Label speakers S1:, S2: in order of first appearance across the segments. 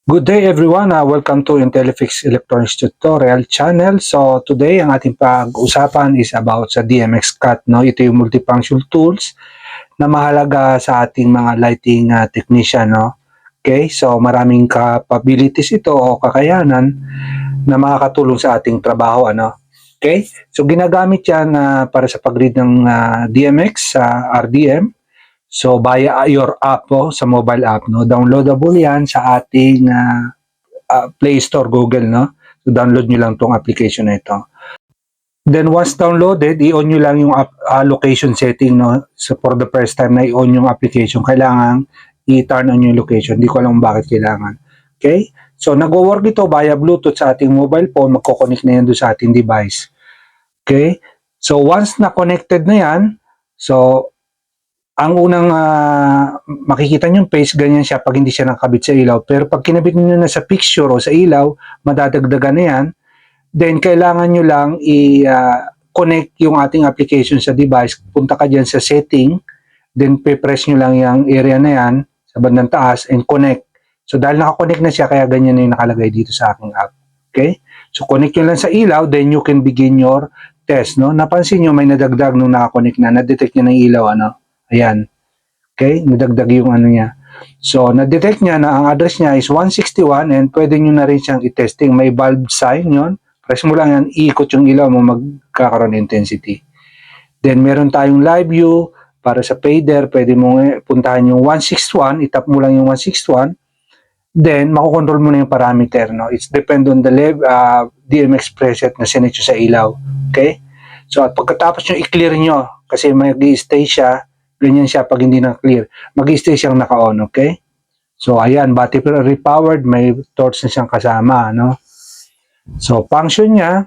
S1: Good day everyone, welcome to Intellifix Electronics Tutorial channel. So today ang ating pag-usapan is about sa DMX Cut. No? Ito yung multifunctional tools na mahalaga sa ating mga lighting technician. No? Okay, so maraming capabilities ito o kakayanan na makakatulong sa ating trabaho. Ano? Okay, so ginagamit yan para sa pag-read ng DMX sa RDM. So via your app po, sa mobile app, no? Downloadable 'yan sa ating Play Store, Google, no? So download niyo lang tong application na ito. Then once downloaded, i-on niyo lang yung location setting, no? So for the first time na i-on yung application, kailangan i-turn on yung location. Hindi ko alam bakit kailangan. Okay? So nagwo-work ito via Bluetooth sa ating mobile phone, magko-connect na yan doon sa ating device. Okay? So once na connected na yan, so ang unang makikita nyo yung face, ganyan siya pag hindi siya nakabit sa ilaw. Pero pag kinabit nyo na sa picture o sa ilaw, madadagdagan na yan. Then, kailangan nyo lang i-connect yung ating application sa device. Punta ka dyan sa setting. Then, pe-press nyo lang yung area na yan sa bandang taas and connect. So, dahil nakakonect na siya, kaya ganyan na yung nakalagay dito sa aking app. Okay? So, connect nyo lang sa ilaw, then you can begin your test. No? Napansin nyo, may nadagdag nung nakakonect na. Na-detect nyo ng ilaw, ano? Ayan. Okay? Nadagdag yung ano niya. So, na-detect niya na ang address niya is 161 and pwede nyo na rin siyang i-testing. May bulb sign yon. Press mo lang yan, iikot yung ilaw mo, magkakaroon intensity. Then, meron tayong live view para sa fader. Pwede mo puntahan yung 161. Itap mo lang yung 161. Then, makukontrol mo na yung parameter. No? It's depend on the DMX preset na sinet sa ilaw. Okay? So, at pagkatapos nyo i-clear nyo, kasi mag-i-stay siya, ganyan siya pag hindi na-clear. Mag-i-stay siyang naka-on, okay? So, ayan, battery powered, may torch na siyang kasama, no? So, function niya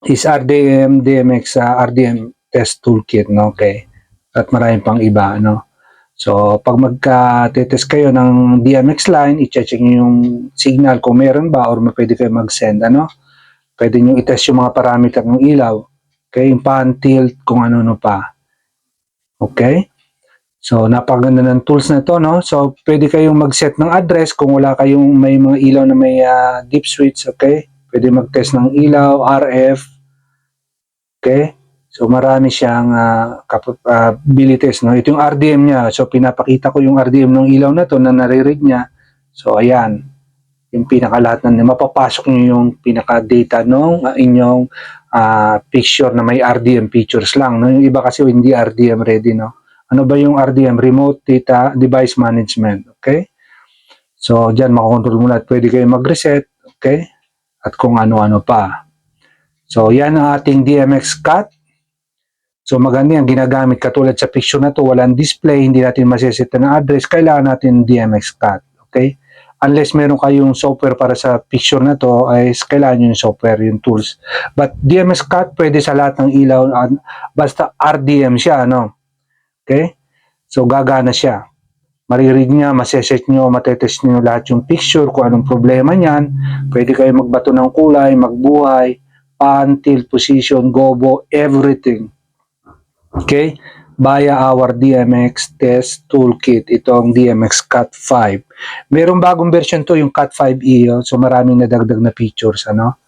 S1: is RDM, DMX, RDM test toolkit, no? Okay? At maraming pang iba, no? So, pag magka-test kayo ng DMX line, i-check nyo yung signal kung meron ba or pwede kayo mag-send, ano? Pwede nyo i-test yung mga parameter ng ilaw. Okay? Yung pan, tilt, kung ano-ano pa. Okay? So, napakaganda ng tools na to, no? So, pwede kayong mag-set ng address kung wala kayong may mga ilaw na may deep switch, okay? Pwede mag-test ng ilaw, RF, okay? So, marami siyang capabilities, no? Ito yung RDM niya. So, pinapakita ko yung RDM ng ilaw na to na nare-read niya. So, ayan. Yung pinakalahat na mapapasok nyo yung pinaka-data ng inyong picture na may RDM features lang. No? Yung iba kasi hindi RDM ready, no? Ano ba yung RDM? Remote Data Device Management. Okay? So, dyan makakontrol mo lahat. Pwede kayo mag-reset. Okay? At kung ano-ano pa. So, yan ang ating DMX Cut. So, maganda yan. Ginagamit katulad sa picture na to. Walang display. Hindi natin maseset na address. Kailangan natin DMX Cut. Okay? Unless meron kayong software para sa picture na to, ay kailangan nyo yung software, yung tools. But DMX Cut, pwede sa lahat ng ilaw. Basta RDM siya, ano? Okay? So, gagana siya. Mariread niya, maseset nyo, matetest nyo lahat yung picture, kung anong problema niyan. Pwede kayo magbato ng kulay, magbuhay, pan, tilt, position, gobo, everything. Okay? Via our DMX Test Toolkit. Itong DMX Cut 5. Merong bagong version to, yung Cut 5e. So, maraming nadagdag na features. Ano?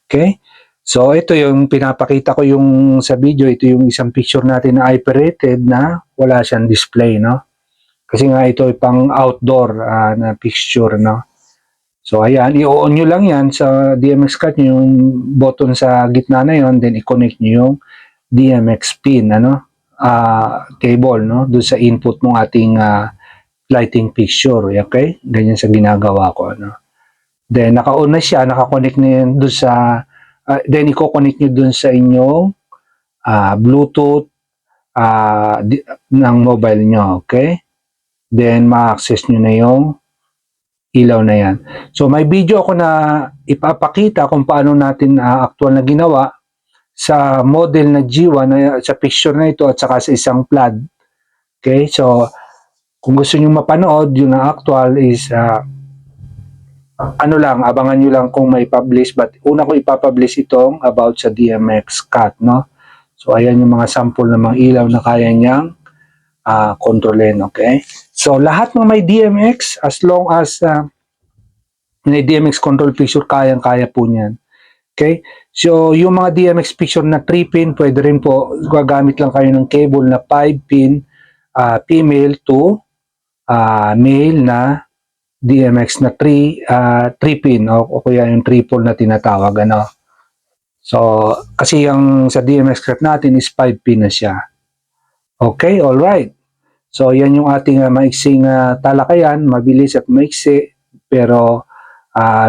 S1: Okay? So, ito yung pinapakita ko yung sa video. Ito yung isang picture natin na hyper-rated na wala siyang display, no? Kasi nga ito ay pang outdoor na picture, no? So, ayan. I-on nyo lang yan sa DMX Cut, yung button sa gitna na yon, then i-connect nyo yung DMX pin, ano? Cable, no? Doon sa input mong ating lighting picture. Okay? Ganyan sa ginagawa ko, no? Then, naka-on na siya. Naka-connect na yan doon sa then, i-connect nyo dun sa inyong Bluetooth ng mobile nyo. Okay? Then, ma-access nyo na yung ilaw na yan. So, may video ako na ipapakita kung paano natin actual na ginawa sa model na G1, sa picture na ito at saka sa isang plug. Okay? So, kung gusto nyo mapanood, yun ang actual is ano lang, abangan nyo lang kung may publish, but una ko ipapublish itong about sa DMX Cut, no? So, ayan yung mga sample ng mga ilaw na kaya niyang kontrolin, okay? So, lahat ng may DMX, as long as May DMX control fixture, kayang-kaya po niyan. Okay? So, yung mga DMX fixture na 3-pin, pwede rin po, gagamit lang kayo ng cable na 5-pin, female to male na DMX na 3-pin o kaya yung triple na tinatawag. Ano? So, kasi yung sa DMX craft natin is 5-pin na siya. Okay, alright. So, yan yung ating maiksing talakayan, mabilis at maiksi, pero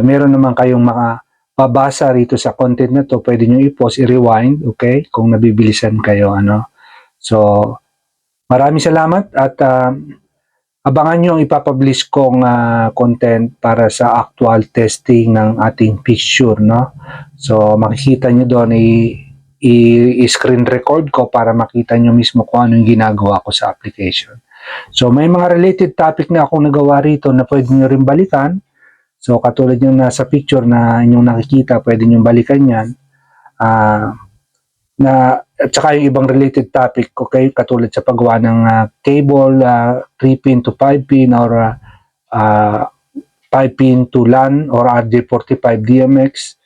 S1: meron naman kayong mababasa rito sa content na to, pwede nyo i-pause, i-rewind, okay, kung nabibilisan kayo, ano. So, maraming salamat at abangan nyo ang ipapublish kong content para sa actual testing ng ating picture, no. So, makikita nyo doon i-screen record ko para makita nyo mismo kung ano yung ginagawa ko sa application. So, may mga related topic na akong nagawa rito na pwede nyo rin balikan. So, katulad yung nasa picture na inyong nakikita, pwede nyo balikan yan. At saka yung ibang related topic, okay, katulad sa paggawa ng cable, 3-pin to 5-pin or 5-pin to LAN or RJ45 DMX.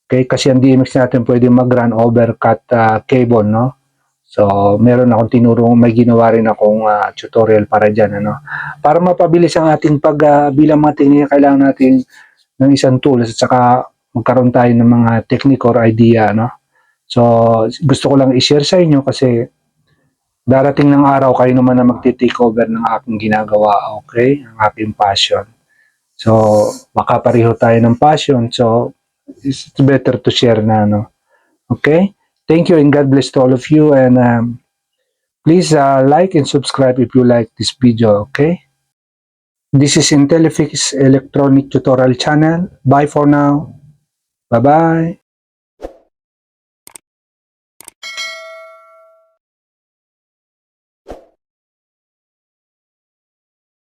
S1: Okay, kasi ang DMX natin pwede mag-run overcut cable, no? So, meron akong tinurong, may ginawa rin akong tutorial para dyan, ano? Para mapabilis ang ating bilang mga technique, kailangan natin ng isang tool at saka magkaroon tayo ng mga technique or idea, no? So, gusto ko lang i-share sa inyo kasi darating ng araw kayo naman na magti-take over ng aking ginagawa, okay? Ang aking passion. So, makapareho tayo ng passion. So, it's better to share na, no? Okay? Thank you and God bless to all of you, and please like and subscribe if you like this video, okay? This is Intellifix Electronic Tutorial Channel. Bye for now. Bye-bye.